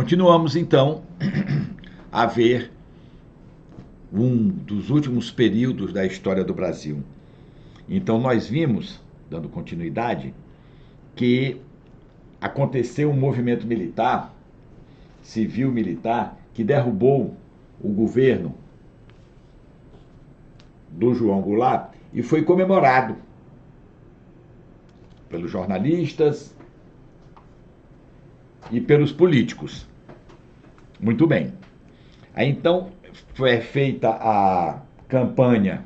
Continuamos, então, a ver um dos últimos períodos da história do Brasil. Então, nós vimos, dando continuidade, que aconteceu um movimento militar, civil-militar, que derrubou o governo do João Goulart e foi comemorado pelos jornalistas e pelos políticos. Muito bem. Aí então foi feita a campanha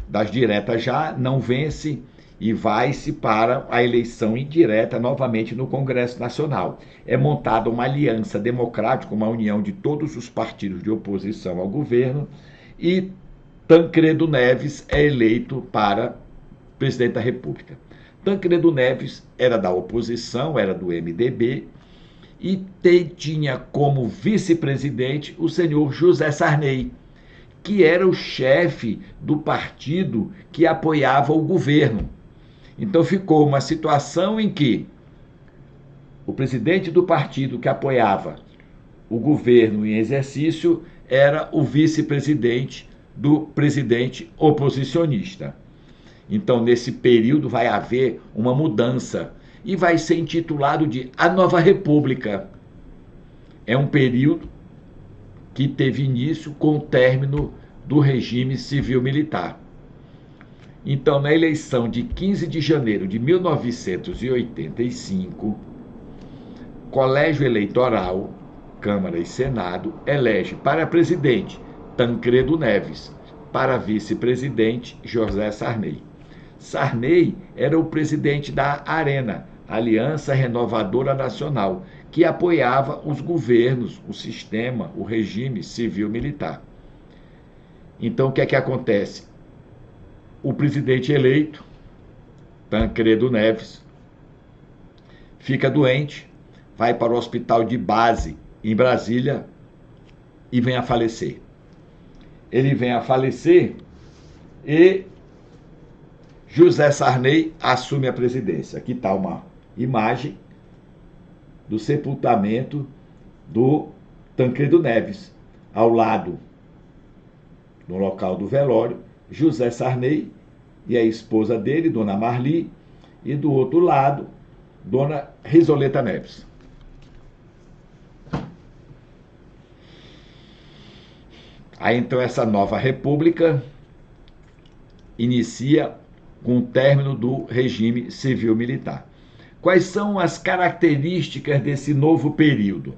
das diretas já, não vence e vai-se para a eleição indireta novamente no Congresso Nacional. É montada uma aliança democrática, uma união de todos os partidos de oposição ao governo e Tancredo Neves é eleito para presidente da República. Tancredo Neves era da oposição, era do MDB, e tinha como vice-presidente o senhor José Sarney, que era o chefe do partido que apoiava o governo. Então ficou uma situação em que o presidente do partido que apoiava o governo em exercício era o vice-presidente do presidente oposicionista. Então, nesse período vai haver uma mudança e vai ser intitulado de A Nova República. É um período que teve início com o término do regime civil-militar. Então, na eleição de 15 de janeiro de 1985, Colégio Eleitoral, Câmara e Senado, elege para presidente Tancredo Neves, para vice-presidente José Sarney. Sarney era o presidente da ARENA, Aliança Renovadora Nacional, que apoiava os governos, o sistema, o regime civil-militar. Então, o que é que acontece? O presidente eleito, Tancredo Neves, fica doente, vai para o hospital de base em Brasília e vem a falecer. Ele vem a falecer e José Sarney assume a presidência. Aqui está uma imagem do sepultamento do Tancredo Neves. Ao lado, no local do velório, José Sarney e a esposa dele, Dona Marli, e do outro lado, Dona Risoleta Neves. Aí então essa nova república inicia com o término do regime civil-militar. Quais são as características desse novo período?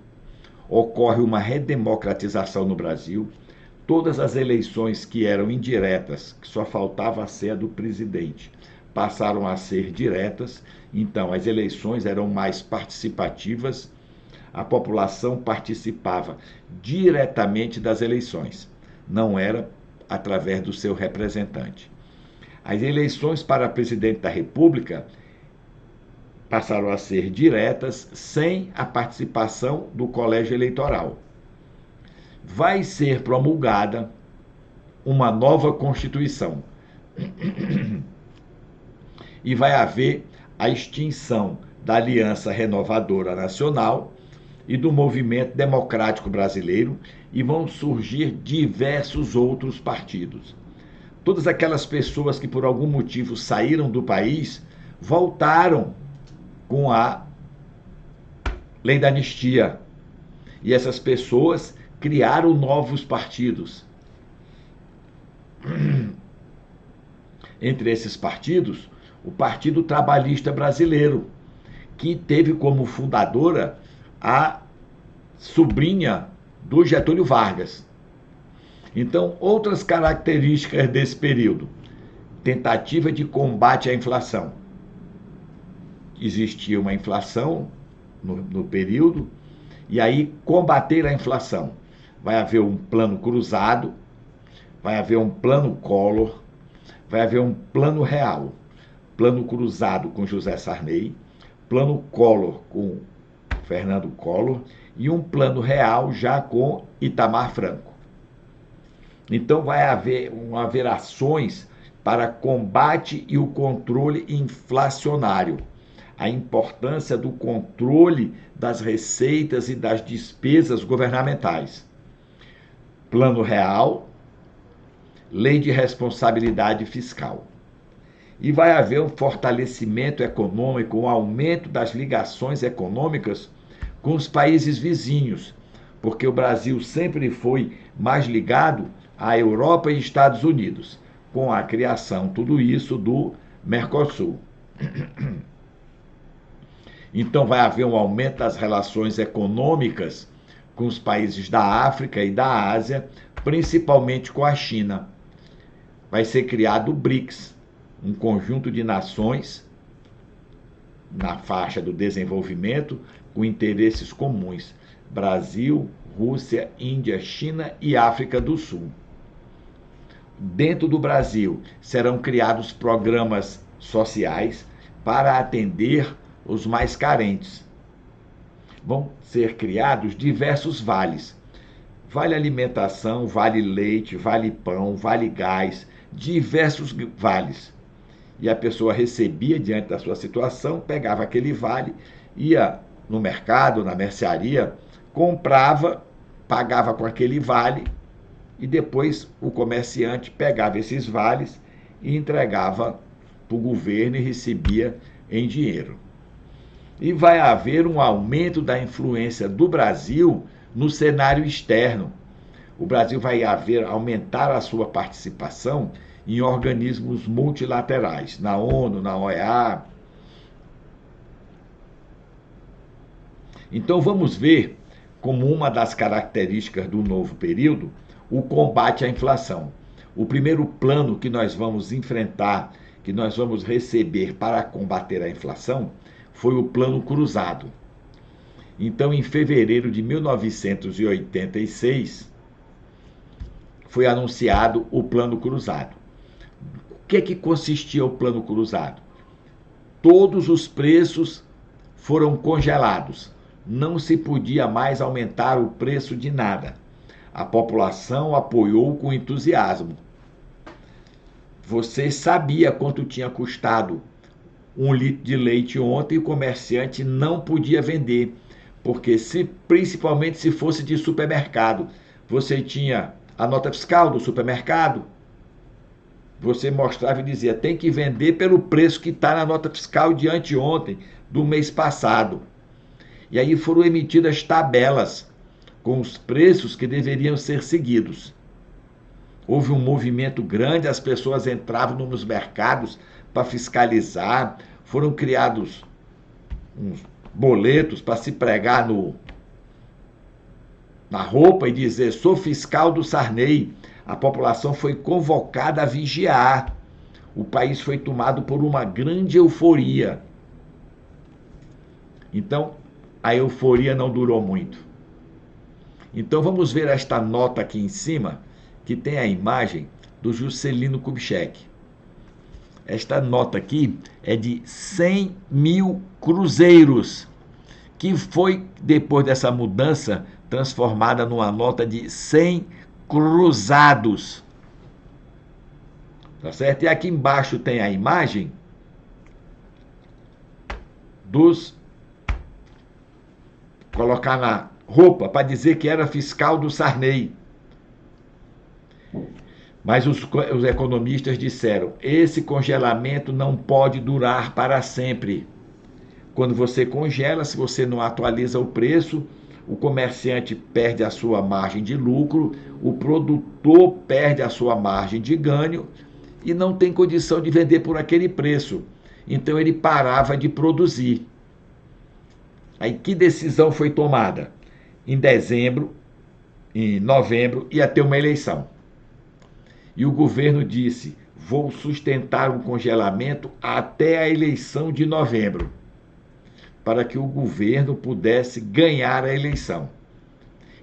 Ocorre uma redemocratização no Brasil. Todas as eleições que eram indiretas, que só faltava ser a do presidente, passaram a ser diretas. Então, as eleições eram mais participativas. A população participava diretamente das eleições, não era através do seu representante. As eleições para presidente da República passaram a ser diretas, sem a participação do colégio eleitoral. Vai ser promulgada uma nova Constituição e vai haver a extinção da Aliança Renovadora Nacional e do Movimento Democrático Brasileiro, e vão surgir diversos outros partidos. Todas aquelas pessoas que por algum motivo saíram do país voltaram com a lei da anistia. E essas pessoas criaram novos partidos. Entre esses partidos, o Partido Trabalhista Brasileiro, que teve como fundadora a sobrinha do Getúlio Vargas. Então, outras características desse período: tentativa de combate à inflação. Existia uma inflação no período, e aí combater a inflação. Vai haver um plano cruzado, vai haver um plano Collor, vai haver um plano real. Plano cruzado com José Sarney, plano Collor com Fernando Collor e um plano real já com Itamar Franco. Então vai haver ações para combate e o controle inflacionário. a importância do controle das receitas e das despesas governamentais. Plano Real, Lei de Responsabilidade Fiscal. E vai haver um fortalecimento econômico, um aumento das ligações econômicas com os países vizinhos, porque o Brasil sempre foi mais ligado à Europa e Estados Unidos, com a criação, tudo isso, do Mercosul. Então vai haver um aumento das relações econômicas com os países da África e da Ásia, principalmente com a China. Vai ser criado o BRICS, um conjunto de nações na faixa do desenvolvimento com interesses comuns: Brasil, Rússia, Índia, China e África do Sul. Dentro do Brasil serão criados programas sociais para atender os mais carentes. Vão ser criados diversos vales: vale alimentação, vale leite, vale pão, vale gás, diversos vales. E a pessoa recebia, diante da sua situação, pegava aquele vale, ia no mercado, na mercearia, comprava, pagava com aquele vale e depois o comerciante pegava esses vales e entregava para o governo e recebia em dinheiro. E vai haver um aumento da influência do Brasil no cenário externo. O Brasil vai aumentar a sua participação em organismos multilaterais, na ONU, na OEA. Então vamos ver como uma das características do novo período o combate à inflação. O primeiro plano que nós vamos enfrentar, que nós vamos receber para combater a inflação, foi o Plano Cruzado. Então, em fevereiro de 1986, foi anunciado o Plano Cruzado. O que consistia o Plano Cruzado? Todos os preços foram congelados. Não se podia mais aumentar o preço de nada. A população apoiou com entusiasmo. Você sabia quanto tinha custado 1 litro de leite ontem e o comerciante não podia vender, porque principalmente se fosse de supermercado, você tinha a nota fiscal do supermercado, você mostrava e dizia, tem que vender pelo preço que está na nota fiscal de anteontem, do mês passado. E aí foram emitidas tabelas com os preços que deveriam ser seguidos. Houve um movimento grande, as pessoas entravam nos mercados para fiscalizar, foram criados uns boletos para se pregar na roupa e dizer, sou fiscal do Sarney. A população foi convocada a vigiar. O país foi tomado por uma grande euforia. Então, a euforia não durou muito. Então, vamos ver esta nota aqui em cima, que tem a imagem do Juscelino Kubitschek. Esta nota aqui é de 100 mil cruzeiros, que foi, depois dessa mudança, transformada numa nota de 100 cruzados. Tá certo? E aqui embaixo tem a imagem dos... colocar na roupa para dizer que era fiscal do Sarney. Mas os economistas disseram, esse congelamento não pode durar para sempre. Quando você congela, se você não atualiza o preço, o comerciante perde a sua margem de lucro, o produtor perde a sua margem de ganho e não tem condição de vender por aquele preço. Então ele parava de produzir. Aí que decisão foi tomada? Em dezembro, em novembro, ia ter uma eleição. E o governo disse, vou sustentar um congelamento até a eleição de novembro, para que o governo pudesse ganhar a eleição.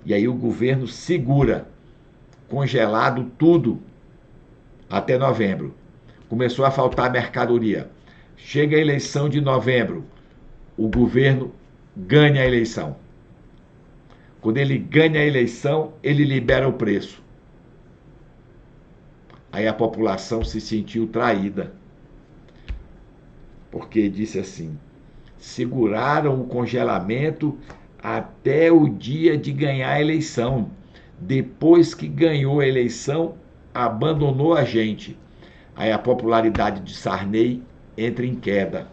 E aí o governo segura, congelado tudo, até novembro. Começou a faltar mercadoria. Chega a eleição de novembro, o governo ganha a eleição. Quando ele ganha a eleição, ele libera o preço. Aí a população se sentiu traída, porque disse assim, seguraram o congelamento até o dia de ganhar a eleição. Depois que ganhou a eleição, abandonou a gente. Aí a popularidade de Sarney entra em queda.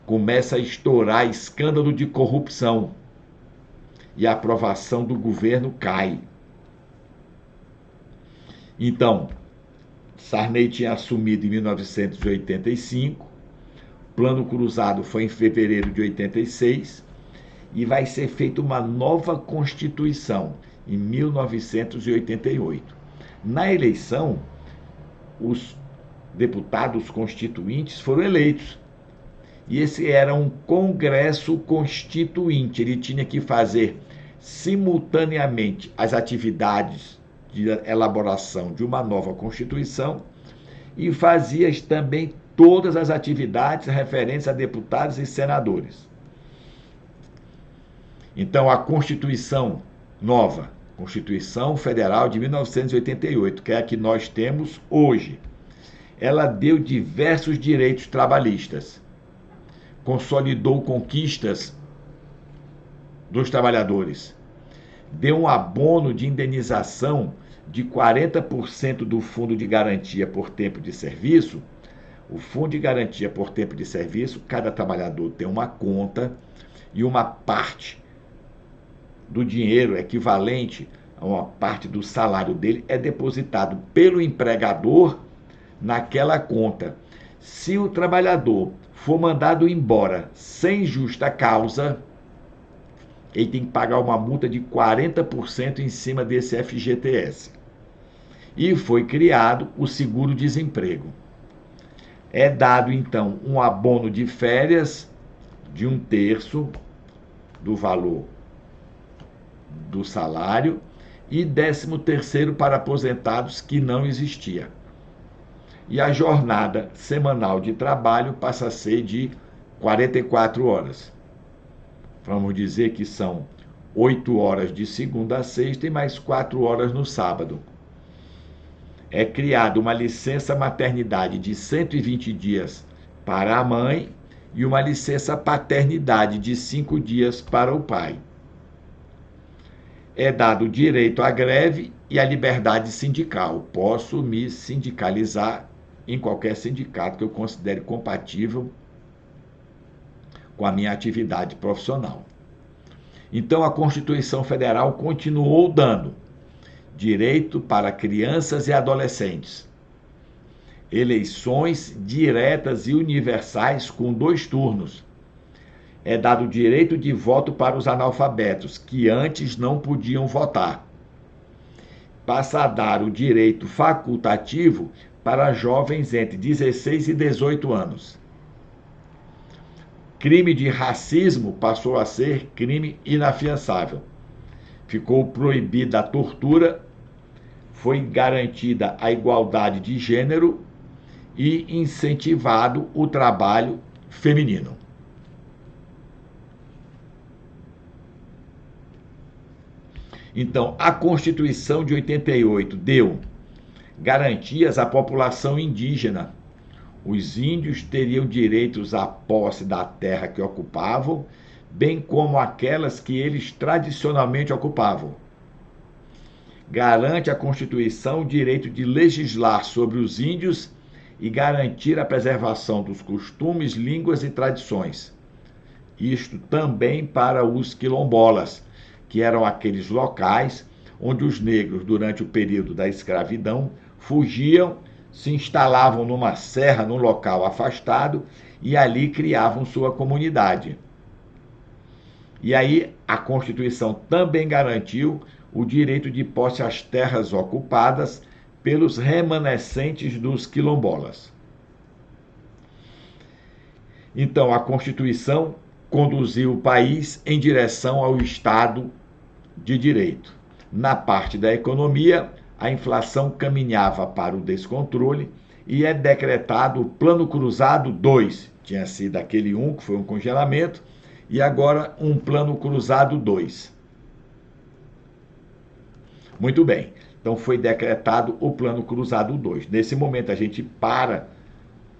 Começa a estourar escândalo de corrupção. E a aprovação do governo cai. Então, Sarney tinha assumido em 1985, Plano Cruzado foi em fevereiro de 86, e vai ser feita uma nova Constituição em 1988. Na eleição, os deputados constituintes foram eleitos. E esse era um Congresso Constituinte. Ele tinha que fazer simultaneamente as atividades de elaboração de uma nova Constituição e fazia também todas as atividades referentes a deputados e senadores. Então, a Constituição nova, Constituição Federal de 1988, que é a que nós temos hoje, ela deu diversos direitos trabalhistas, consolidou conquistas dos trabalhadores, deu um abono de indenização de 40% do Fundo de Garantia por Tempo de Serviço. O Fundo de Garantia por Tempo de Serviço, cada trabalhador tem uma conta e uma parte do dinheiro equivalente a uma parte do salário dele é depositado pelo empregador naquela conta. Se o trabalhador for mandado embora sem justa causa, ele tem que pagar uma multa de 40% em cima desse FGTS. E foi criado o seguro-desemprego. É dado, então, um abono de férias de 1/3 do valor do salário e 13º para aposentados, que não existia. E a jornada semanal de trabalho passa a ser de 44 horas. Vamos dizer que são 8 horas de segunda a sexta e mais 4 horas no sábado. É criada uma licença maternidade de 120 dias para a mãe e uma licença paternidade de 5 dias para o pai. É dado o direito à greve e à liberdade sindical. Posso me sindicalizar em qualquer sindicato que eu considere compatível com a minha atividade profissional. Então, a Constituição Federal continuou dando direito para crianças e adolescentes, eleições diretas e universais com 2 turnos. É dado direito de voto para os analfabetos, que antes não podiam votar. Passa a dar o direito facultativo para jovens entre 16 e 18 anos. Crime de racismo passou a ser crime inafiançável. Ficou proibida a tortura, foi garantida a igualdade de gênero e incentivado o trabalho feminino. Então, a Constituição de 88 deu garantias à população indígena. Os índios teriam direitos à posse da terra que ocupavam, bem como aquelas que eles tradicionalmente ocupavam. Garante a Constituição o direito de legislar sobre os índios e garantir a preservação dos costumes, línguas e tradições. Isto também para os quilombolas, que eram aqueles locais onde os negros, durante o período da escravidão, fugiam, se instalavam numa serra, num local afastado, e ali criavam sua comunidade. E aí a Constituição também garantiu o direito de posse às terras ocupadas pelos remanescentes dos quilombolas. Então, a Constituição conduziu o país em direção ao Estado de Direito. Na parte da economia, a inflação caminhava para o descontrole e é decretado o Plano Cruzado 2. Tinha sido aquele 1, que foi um congelamento, e agora um Plano Cruzado 2. Muito bem, então foi decretado o Plano Cruzado 2. Nesse momento a gente para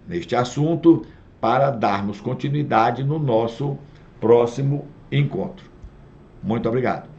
neste assunto para darmos continuidade no nosso próximo encontro. Muito obrigado.